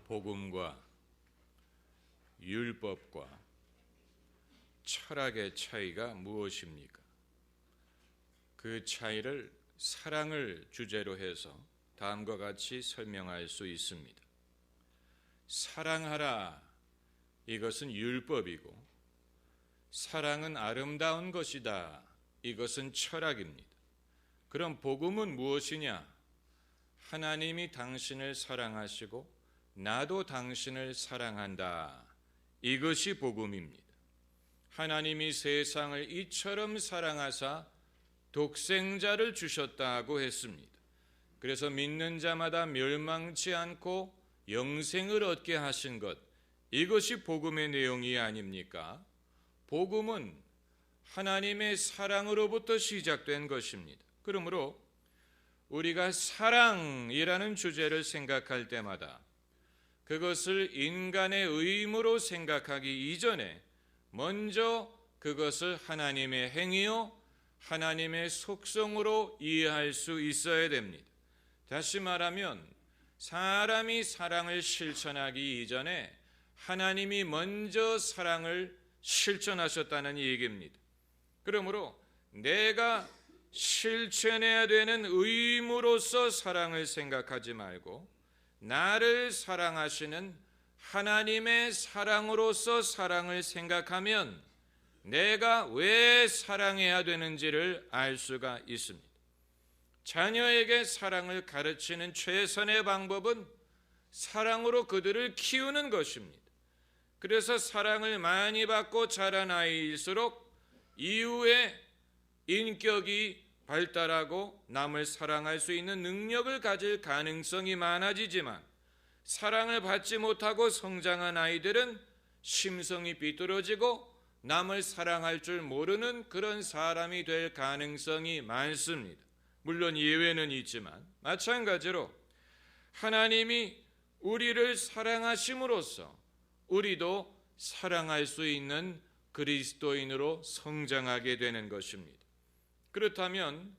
복음과 율법과 철학의 차이가 무엇입니까? 그 차이를 사랑을 주제로 해서 다음과 같이 설명할 수 있습니다. 사랑하라, 이것은 율법이고, 사랑은 아름다운 것이다, 이것은 철학입니다. 그럼 복음은 무엇이냐? 하나님이 당신을 사랑하시고 나도 당신을 사랑한다, 이것이 복음입니다. 하나님이 세상을 이처럼 사랑하사 독생자를 주셨다고 했습니다. 그래서 믿는 자마다 멸망치 않고 영생을 얻게 하신 것, 이것이 복음의 내용이 아닙니까? 복음은 하나님의 사랑으로부터 시작된 것입니다. 그러므로 우리가 사랑이라는 주제를 생각할 때마다 그것을 인간의 의무로 생각하기 이전에 먼저 그것을 하나님의 행위요, 하나님의 속성으로 이해할 수 있어야 됩니다. 다시 말하면 사람이 사랑을 실천하기 이전에 하나님이 먼저 사랑을 실천하셨다는 얘기입니다. 그러므로 내가 실천해야 되는 의무로서 사랑을 생각하지 말고 나를 사랑하시는 하나님의 사랑으로서 사랑을 생각하면 내가 왜 사랑해야 되는지를 알 수가 있습니다. 자녀에게 사랑을 가르치는 최선의 방법은 사랑으로 그들을 키우는 것입니다. 그래서 사랑을 많이 받고 자란 아이일수록 이후에 인격이 발달하고 남을 사랑할 수 있는 능력을 가질 가능성이 많아지지만, 사랑을 받지 못하고 성장한 아이들은 심성이 비뚤어지고 남을 사랑할 줄 모르는 그런 사람이 될 가능성이 많습니다. 물론 예외는 있지만 마찬가지로 하나님이 우리를 사랑하심으로써 우리도 사랑할 수 있는 그리스도인으로 성장하게 되는 것입니다. 그렇다면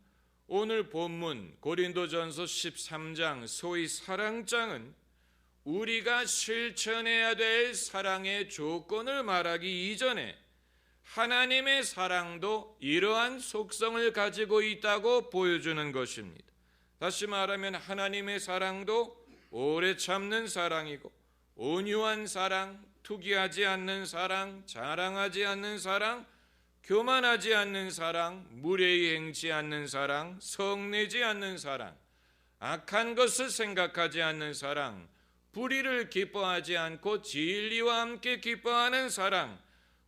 오늘 본문 고린도전서 13장 소위 사랑장은 우리가 실천해야 될 사랑의 조건을 말하기 이전에 하나님의 사랑도 이러한 속성을 가지고 있다고 보여주는 것입니다. 다시 말하면 하나님의 사랑도 오래 참는 사랑이고, 온유한 사랑, 투기하지 않는 사랑, 자랑하지 않는 사랑, 교만하지 않는 사랑, 무례히 행치 않는 사랑, 성내지 않는 사랑, 악한 것을 생각하지 않는 사랑, 불의를 기뻐하지 않고 진리와 함께 기뻐하는 사랑,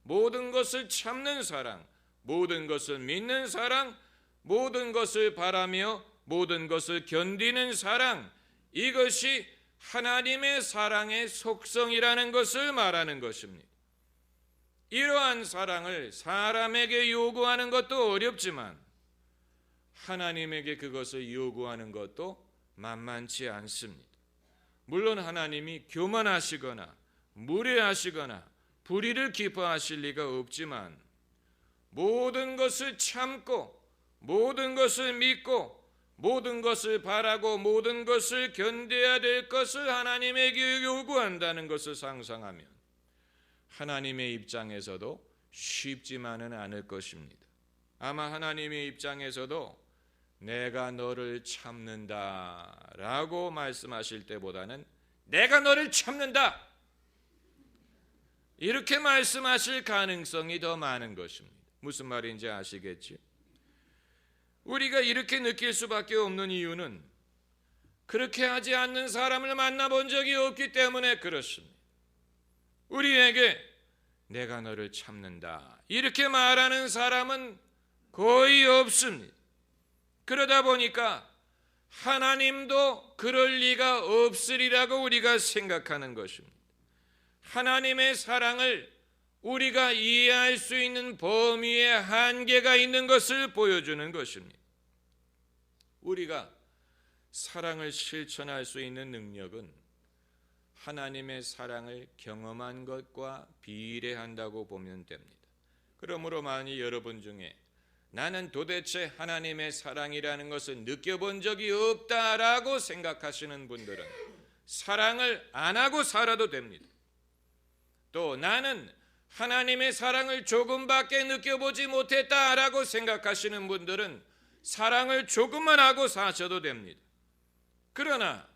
모든 것을 참는 사랑, 모든 것을 믿는 사랑, 모든 것을 바라며 모든 것을 견디는 사랑, 이것이 하나님의 사랑의 속성이라는 것을 말하는 것입니다. 이러한 사랑을 사람에게 요구하는 것도 어렵지만 하나님에게 그것을 요구하는 것도 만만치 않습니다. 물론 하나님이 교만하시거나 무례하시거나 불의를 기뻐하실 리가 없지만, 모든 것을 참고 모든 것을 믿고 모든 것을 바라고 모든 것을 견뎌야 될 것을 하나님에게 요구한다는 것을 상상하면 하나님의 입장에서도 쉽지만은 않을 것입니다. 아마 하나님의 입장에서도 내가 너를 참는다라고 말씀하실 때보다는 내가 너를 참는다, 이렇게 말씀하실 가능성이 더 많은 것입니다. 무슨 말인지 아시겠지요? 우리가 이렇게 느낄 수밖에 없는 이유는 그렇게 하지 않는 사람을 만나본 적이 없기 때문에 그렇습니다. 우리에게 내가 너를 참는다 이렇게 말하는 사람은 거의 없습니다. 그러다 보니까 하나님도 그럴 리가 없으리라고 우리가 생각하는 것입니다. 하나님의 사랑을 우리가 이해할 수 있는 범위에 한계가 있는 것을 보여주는 것입니다. 우리가 사랑을 실천할 수 있는 능력은 하나님의 사랑을 경험한 것과 비례한다고 보면 됩니다. 그러므로 만약 여러분 중에 나는 도대체 하나님의 사랑이라는 것을 느껴본 적이 없다라고 생각하시는 분들은 사랑을 안 하고 살아도 됩니다. 또 나는 하나님의 사랑을 조금밖에 느껴보지 못했다라고 생각하시는 분들은 사랑을 조금만 하고 사셔도 됩니다. 그러나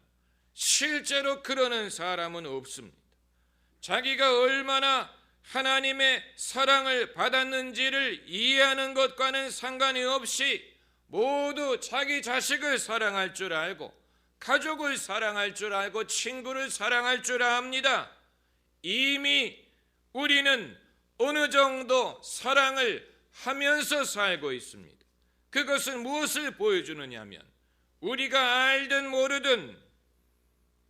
실제로 그러는 사람은 없습니다. 자기가 얼마나 하나님의 사랑을 받았는지를 이해하는 것과는 상관이 없이 모두 자기 자식을 사랑할 줄 알고 가족을 사랑할 줄 알고 친구를 사랑할 줄 압니다. 이미 우리는 어느 정도 사랑을 하면서 살고 있습니다. 그것은 무엇을 보여주느냐면 우리가 알든 모르든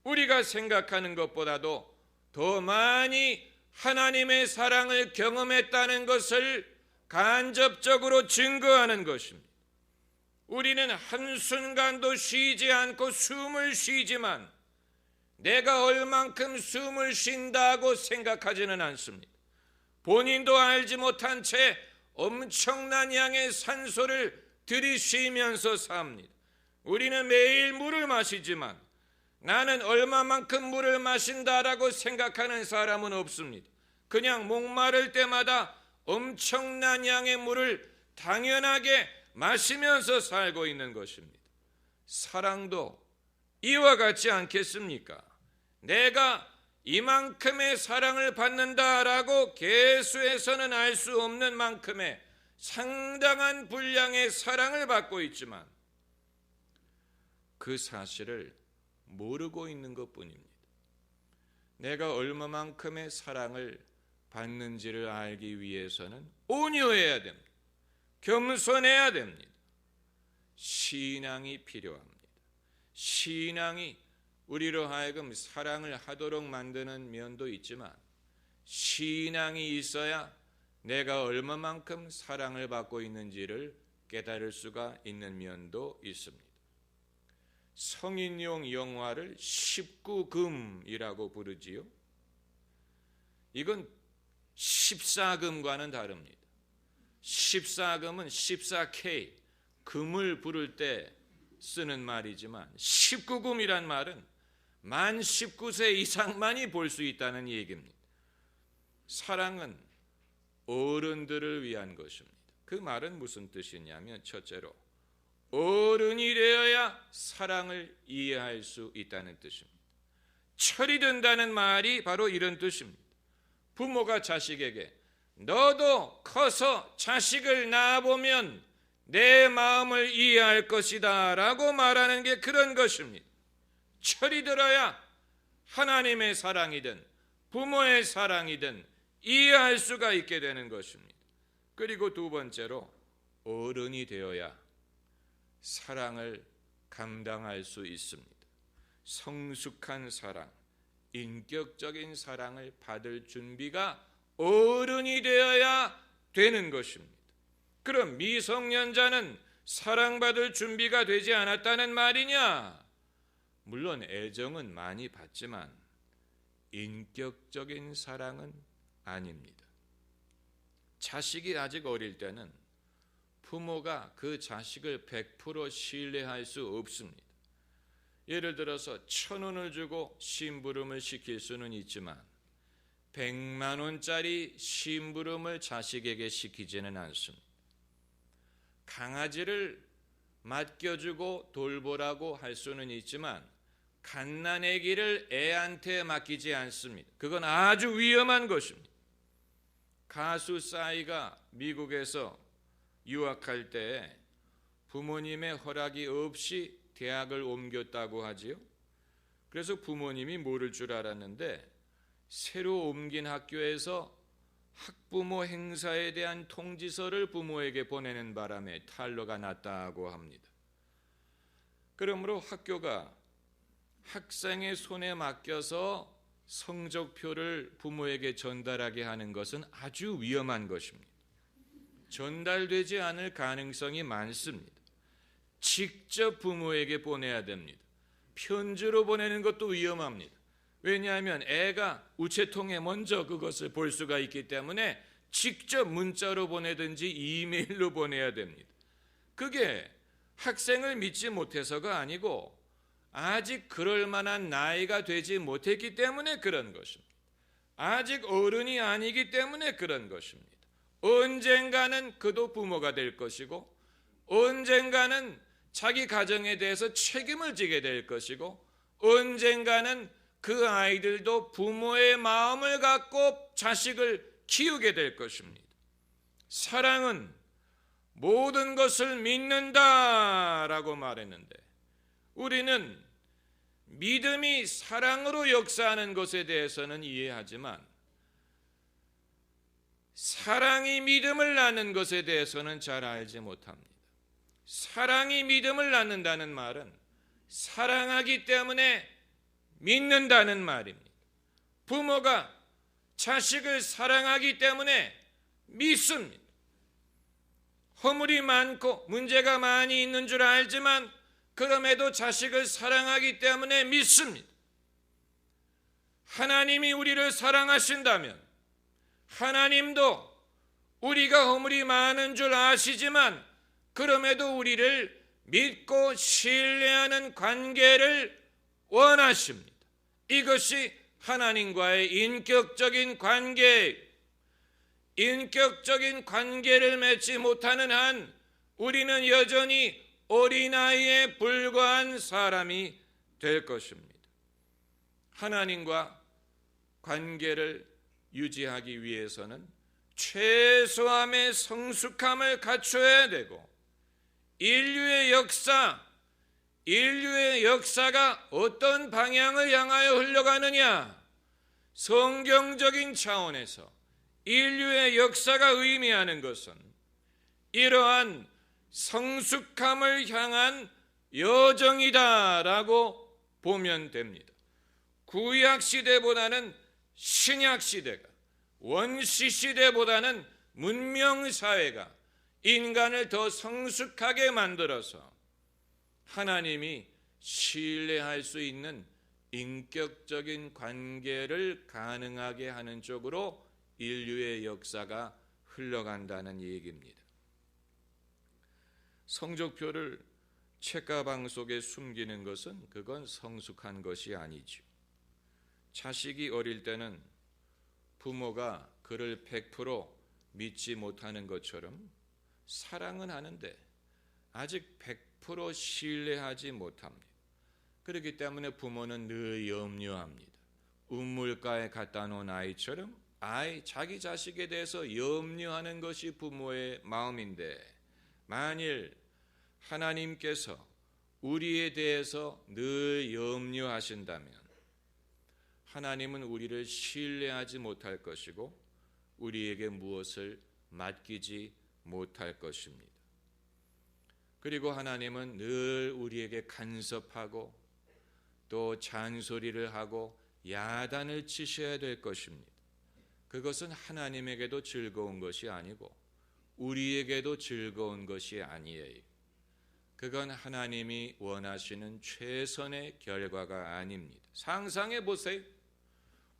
우리가 생각하는 것보다도 더 많이 하나님의 사랑을 경험했다는 것을 간접적으로 증거하는 것입니다. 우리는 한순간도 쉬지 않고 숨을 쉬지만 내가 얼만큼 숨을 쉰다고 생각하지는 않습니다. 본인도 알지 못한 채 엄청난 양의 산소를 들이쉬면서 삽니다. 우리는 매일 물을 마시지만 나는 얼마만큼 물을 마신다라고 생각하는 사람은 없습니다. 그냥 목마를 때마다 엄청난 양의 물을 당연하게 마시면서 살고 있는 것입니다. 사랑도 이와 같지 않겠습니까? 내가 이만큼의 사랑을 받는다라고 계수해서는 알 수 없는 만큼의 상당한 분량의 사랑을 받고 있지만 그 사실을 모르고 있는 것뿐입니다. 내가 얼마만큼의 사랑을 받는지를 알기 위해서는 온유해야 됩니다. 겸손해야 됩니다. 신앙이 필요합니다. 신앙이 우리로 하여금 사랑을 하도록 만드는 면도 있지만 신앙이 있어야 내가 얼마만큼 사랑을 받고 있는지를 깨달을 수가 있는 면도 있습니다. 성인용 영화를 19금이라고 부르지요. 이건 14금과는 다릅니다. 14금은 14K, 금을 부를 때 쓰는 말이지만 19금이란 말은 만 19세 이상만이 볼 수 있다는 얘기입니다. 사랑은 어른들을 위한 것입니다. 그 말은 무슨 뜻이냐면 첫째로 어른이 되어야 사랑을 이해할 수 있다는 뜻입니다. 철이 든다는 말이 바로 이런 뜻입니다. 부모가 자식에게 너도 커서 자식을 낳아보면 내 마음을 이해할 것이다 라고 말하는 게 그런 것입니다. 철이 들어야 하나님의 사랑이든 부모의 사랑이든 이해할 수가 있게 되는 것입니다. 그리고 두 번째로 어른이 되어야 사랑을 감당할 수 있습니다. 성숙한 사랑, 인격적인 사랑을 받을 준비가 어른이 되어야 되는 것입니다. 그럼 미성년자는 사랑받을 준비가 되지 않았다는 말이냐? 물론 애정은 많이 받지만 인격적인 사랑은 아닙니다. 자식이 아직 어릴 때는 부모가 그 자식을 100% 신뢰할 수 없습니다. 예를 들어서 1,000원을 주고 심부름을 시킬 수는 있지만 100만 원짜리 심부름을 자식에게 시키지는 않습니다. 강아지를 맡겨주고 돌보라고 할 수는 있지만 갓난아기를 애한테 맡기지 않습니다. 그건 아주 위험한 것입니다. 가수 싸이가 미국에서 유학할 때 부모님의 허락이 없이 대학을 옮겼다고 하지요. 그래서 부모님이 모를 줄 알았는데 새로 옮긴 학교에서 학부모 행사에 대한 통지서를 부모에게 보내는 바람에 탈로가 났다고 합니다. 그러므로 학교가 학생의 손에 맡겨서 성적표를 부모에게 전달하게 하는 것은 아주 위험한 것입니다. 전달되지 않을 가능성이 많습니다. 직접 부모에게 보내야 됩니다. 편지로 보내는 것도 위험합니다. 왜냐하면 애가 우체통에 먼저 그것을 볼 수가 있기 때문에 직접 문자로 보내든지 이메일로 보내야 됩니다. 그게 학생을 믿지 못해서가 아니고 아직 그럴 만한 나이가 되지 못했기 때문에 그런 것입니다. 아직 어른이 아니기 때문에 그런 것입니다. 언젠가는 그도 부모가 될 것이고 언젠가는 자기 가정에 대해서 책임을 지게 될 것이고 언젠가는 그 아이들도 부모의 마음을 갖고 자식을 키우게 될 것입니다. 사랑은 모든 것을 믿는다라고 말했는데 우리는 믿음이 사랑으로 역사하는 것에 대해서는 이해하지만 사랑이 믿음을 낳는 것에 대해서는 잘 알지 못합니다. 사랑이 믿음을 낳는다는 말은 사랑하기 때문에 믿는다는 말입니다. 부모가 자식을 사랑하기 때문에 믿습니다. 허물이 많고 문제가 많이 있는 줄 알지만 그럼에도 자식을 사랑하기 때문에 믿습니다. 하나님이 우리를 사랑하신다면 하나님도 우리가 허물이 많은 줄 아시지만 그럼에도 우리를 믿고 신뢰하는 관계를 원하십니다. 이것이 하나님과의 인격적인 관계, 인격적인 관계를 맺지 못하는 한 우리는 여전히 어린아이에 불과한 사람이 될 것입니다. 하나님과 관계를 유지하기 위해서는 최소함의 성숙함을 갖춰야 되고 인류의 역사가 어떤 방향을 향하여 흘러가느냐, 성경적인 차원에서 인류의 역사가 의미하는 것은 이러한 성숙함을 향한 여정이다라고 보면 됩니다. 구약 시대보다는 신약 시대가, 원시 시대보다는 문명 사회가 인간을 더 성숙하게 만들어서 하나님이 신뢰할 수 있는 인격적인 관계를 가능하게 하는 쪽으로 인류의 역사가 흘러간다는 얘기입니다. 성적표를 책가방 속에 숨기는 것은 그건 성숙한 것이 아니죠. 자식이 어릴 때는 부모가 그를 100% 믿지 못하는 것처럼 사랑은 하는데 아직 100% 신뢰하지 못합니다. 그렇기 때문에 부모는 늘 염려합니다. 우물가에 갖다 놓은 아이처럼 자기 자식에 대해서 염려하는 것이 부모의 마음인데 만일 하나님께서 우리에 대해서 늘 염려하신다면 하나님은 우리를 신뢰하지 못할 것이고 우리에게 무엇을 맡기지 못할 것입니다. 그리고 하나님은 늘 우리에게 간섭하고 또 잔소리를 하고 야단을 치셔야 될 것입니다. 그것은 하나님에게도 즐거운 것이 아니고 우리에게도 즐거운 것이 아니에요. 그건 하나님이 원하시는 최선의 결과가 아닙니다. 상상해 보세요.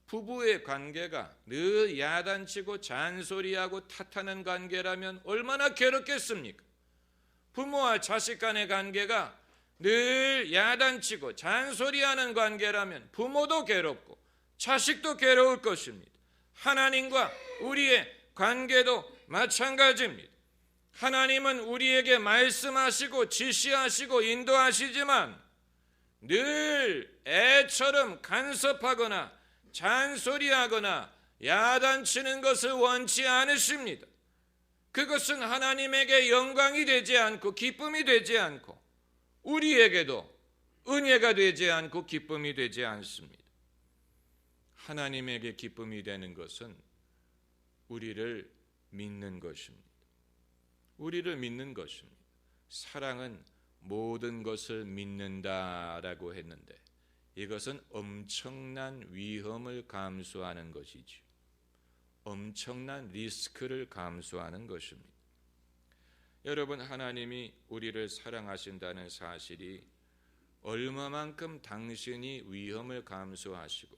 부부의 관계가 늘 야단치고 잔소리하고 탓하는 관계라면 얼마나 괴롭겠습니까? 부모와 자식 간의 관계가 늘 야단치고 잔소리하는 관계라면 부모도 괴롭고 자식도 괴로울 것입니다. 하나님과 우리의 관계도 마찬가지입니다. 하나님은 우리에게 말씀하시고 지시하시고 인도하시지만 늘 애처럼 간섭하거나 잔소리하거나 야단치는 것을 원치 않으십니다. 그것은 하나님에게 영광이 되지 않고 기쁨이 되지 않고 우리에게도 은혜가 되지 않고 기쁨이 되지 않습니다. 하나님에게 기쁨이 되는 것은 우리를 믿는 것입니다. 우리를 믿는 것입니다. 사랑은 모든 것을 믿는다라고 했는데 이것은 엄청난 위험을 감수하는 것이죠. 엄청난 리스크를 감수하는 것입니다. 여러분, 하나님이 우리를 사랑하신다는 사실이 얼마만큼 당신이 위험을 감수하시고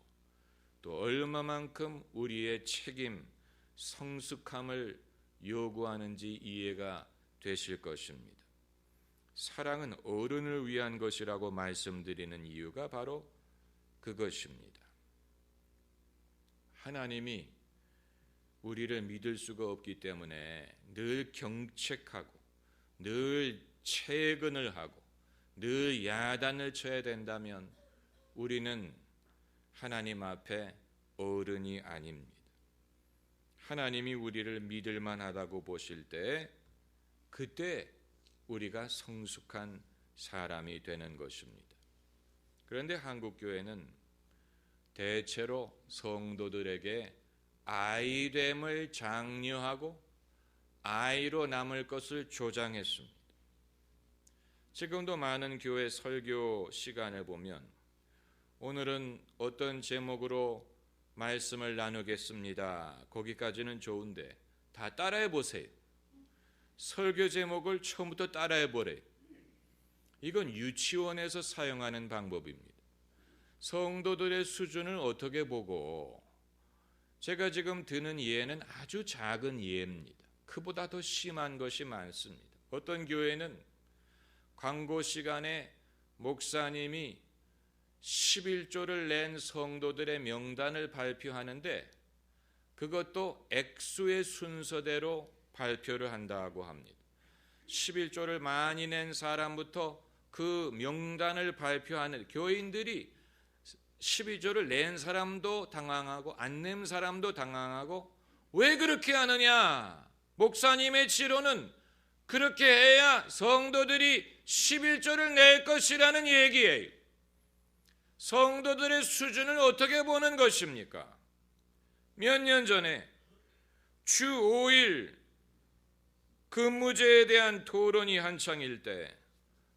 또 얼마만큼 우리의 책임, 성숙함을 요구하는지 이해가 되실 것입니다. 사랑은 어른을 위한 것이라고 말씀드리는 이유가 바로 그것입니다. 하나님이 우리를 믿을 수가 없기 때문에 늘 경책하고 늘 채근을 하고 늘 야단을 쳐야 된다면 우리는 하나님 앞에 어른이 아닙니다. 하나님이 우리를 믿을 만하다고 보실 때 그때 우리가 성숙한 사람이 되는 것입니다. 그런데 한국교회는 대체로 성도들에게 아이됨을 장려하고 아이로 남을 것을 조장했습니다. 지금도 많은 교회 설교 시간을 보면 오늘은 어떤 제목으로 말씀을 나누겠습니다. 거기까지는 좋은데 다 따라해 보세요. 설교 제목을 처음부터 따라해 보래요. 이건 유치원에서 사용하는 방법입니다. 성도들의 수준을 어떻게 보고, 제가 지금 드는 예는 아주 작은 예입니다. 그보다 더 심한 것이 많습니다. 어떤 교회는 광고 시간에 목사님이 11조를 낸 성도들의 명단을 발표하는데 그것도 액수의 순서대로 발표를 한다고 합니다. 11조를 많이 낸 사람부터 그 명단을 발표하는 교인들이 12조를 낸 사람도 당황하고 안 낸 사람도 당황하고, 왜 그렇게 하느냐? 목사님의 지로는 그렇게 해야 성도들이 11조를 낼 것이라는 얘기예요. 성도들의 수준을 어떻게 보는 것입니까? 몇 년 전에 주 5일 근무제에 대한 토론이 한창일 때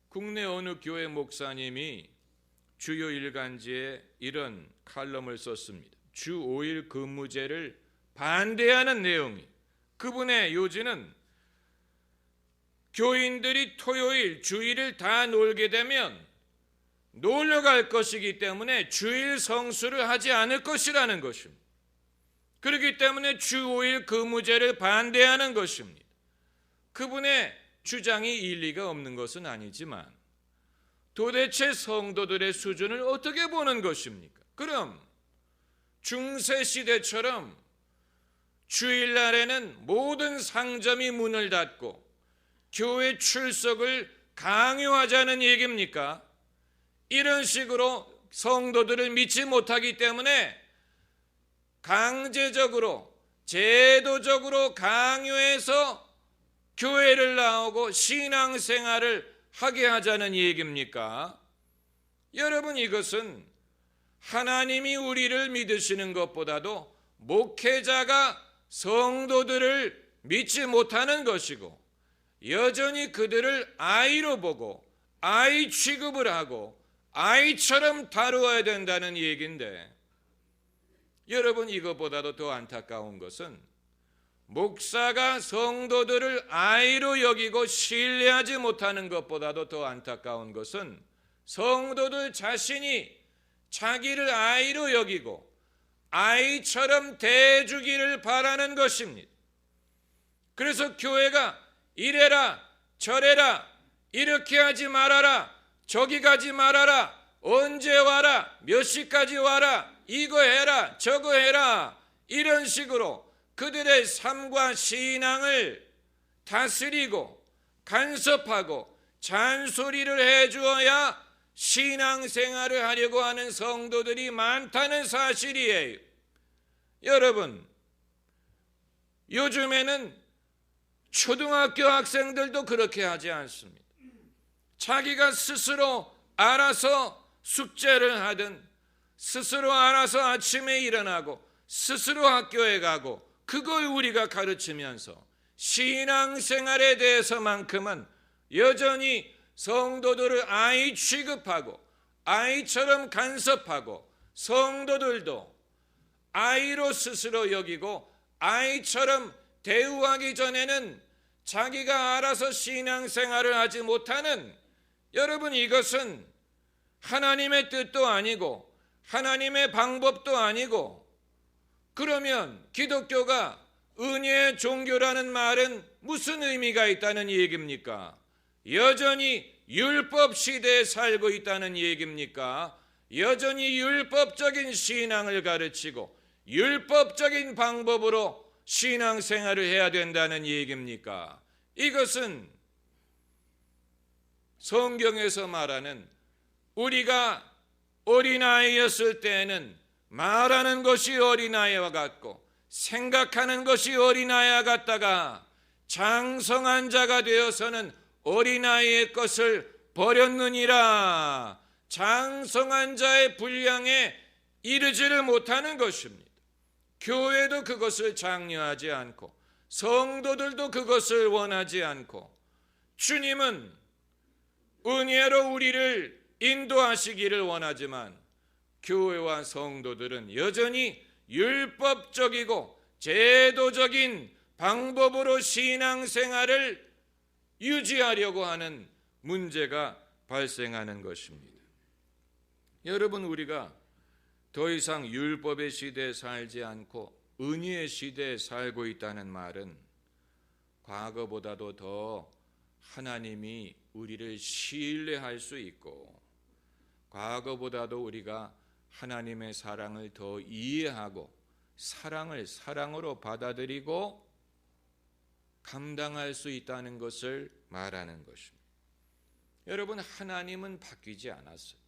국내 어느 교회 목사님이 주요 일간지에 이런 칼럼을 썼습니다. 주 5일 근무제를 반대하는 내용이, 그분의 요지는 교인들이 토요일, 주일을 다 놀게 되면 놀러 갈 것이기 때문에 주일 성수를 하지 않을 것이라는 것입니다. 그렇기 때문에 주 5일 근무제를 반대하는 것입니다. 그분의 주장이 일리가 없는 것은 아니지만 도대체 성도들의 수준을 어떻게 보는 것입니까? 그럼 중세시대처럼 주일날에는 모든 상점이 문을 닫고 교회 출석을 강요하자는 얘기입니까? 이런 식으로 성도들을 믿지 못하기 때문에 강제적으로 제도적으로 강요해서 교회를 나오고 신앙생활을 하게 하자는 얘기입니까? 여러분, 이것은 하나님이 우리를 믿으시는 것보다도 목회자가 성도들을 믿지 못하는 것이고 여전히 그들을 아이로 보고 아이 취급을 하고 아이처럼 다루어야 된다는 얘기인데, 여러분, 이것보다도 더 안타까운 것은 목사가 성도들을 아이로 여기고 신뢰하지 못하는 것보다도 더 안타까운 것은 성도들 자신이 자기를 아이로 여기고 아이처럼 대해주기를 바라는 것입니다. 그래서 교회가 이래라 저래라, 이렇게 하지 말아라, 저기 가지 말아라, 언제 와라, 몇 시까지 와라, 이거 해라 저거 해라, 이런 식으로 그들의 삶과 신앙을 다스리고 간섭하고 잔소리를 해주어야 신앙생활을 하려고 하는 성도들이 많다는 사실이에요. 여러분, 요즘에는 초등학교 학생들도 그렇게 하지 않습니다. 자기가 스스로 알아서 숙제를 하든 스스로 알아서 아침에 일어나고 스스로 학교에 가고, 그걸 우리가 가르치면서 신앙생활에 대해서만큼은 여전히 성도들을 아이 취급하고 아이처럼 간섭하고 성도들도 아이로 스스로 여기고 아이처럼 대우하기 전에는 자기가 알아서 신앙생활을 하지 못하는, 여러분, 이것은 하나님의 뜻도 아니고 하나님의 방법도 아니고, 그러면 기독교가 은혜의 종교라는 말은 무슨 의미가 있다는 얘기입니까? 여전히 율법 시대에 살고 있다는 얘기입니까? 여전히 율법적인 신앙을 가르치고 율법적인 방법으로 신앙생활을 해야 된다는 얘기입니까? 이것은 성경에서 말하는 우리가 어린아이였을 때에는 말하는 것이 어린아이와 같고 생각하는 것이 어린아이와 같다가 장성한 자가 되어서는 어린아이의 것을 버렸느니라. 장성한 자의 분량에 이르지를 못하는 것입니다. 교회도 그것을 장려하지 않고 성도들도 그것을 원하지 않고 주님은 은혜로 우리를 인도하시기를 원하지만 교회와 성도들은 여전히 율법적이고 제도적인 방법으로 신앙생활을 유지하려고 하는 문제가 발생하는 것입니다. 여러분, 우리가 더 이상 율법의 시대에 살지 않고 은혜의 시대에 살고 있다는 말은 과거보다도 더 하나님이 우리를 신뢰할 수 있고 과거보다도 우리가 하나님의 사랑을 더 이해하고 사랑을 사랑으로 받아들이고 감당할 수 있다는 것을 말하는 것입니다. 여러분, 하나님은 바뀌지 않았어요.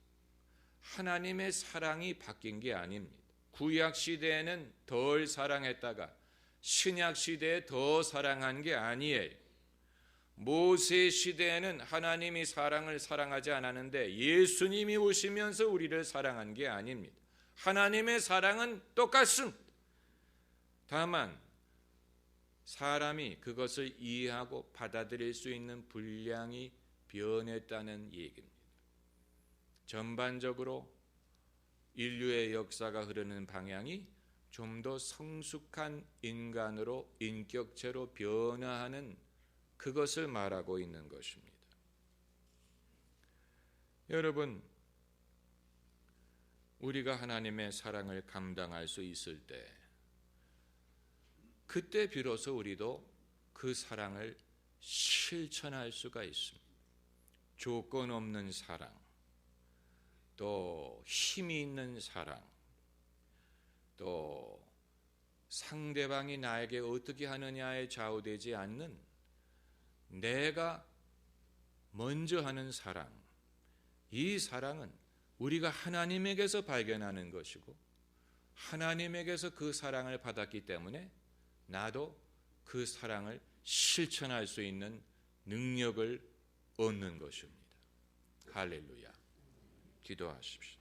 하나님의 사랑이 바뀐 게 아닙니다. 구약 시대에는 덜 사랑했다가 신약 시대에 더 사랑한 게 아니에요. 모세 시대에는 하나님이 사랑을 사랑하지 않았는데 예수님이 오시면서 우리를 사랑한 게 아닙니다. 하나님의 사랑은 똑같습니다. 다만 사람이 그것을 이해하고 받아들일 수 있는 분량이 변했다는 얘기입니다. 전반적으로 인류의 역사가 흐르는 방향이 좀 더 성숙한 인간으로 인격체로 변화하는 그것을 말하고 있는 것입니다. 여러분, 우리가 하나님의 사랑을 감당할 수 있을 때 그때 비로소 우리도 그 사랑을 실천할 수가 있습니다. 조건 없는 사랑, 또 힘이 있는 사랑, 또 상대방이 나에게 어떻게 하느냐에 좌우되지 않는 내가 먼저 하는 사랑, 이 사랑은 우리가 하나님에게서 발견하는 것이고 하나님에게서 그 사랑을 받았기 때문에 나도 그 사랑을 실천할 수 있는 능력을 얻는 것입니다. 할렐루야. 기도하십시오.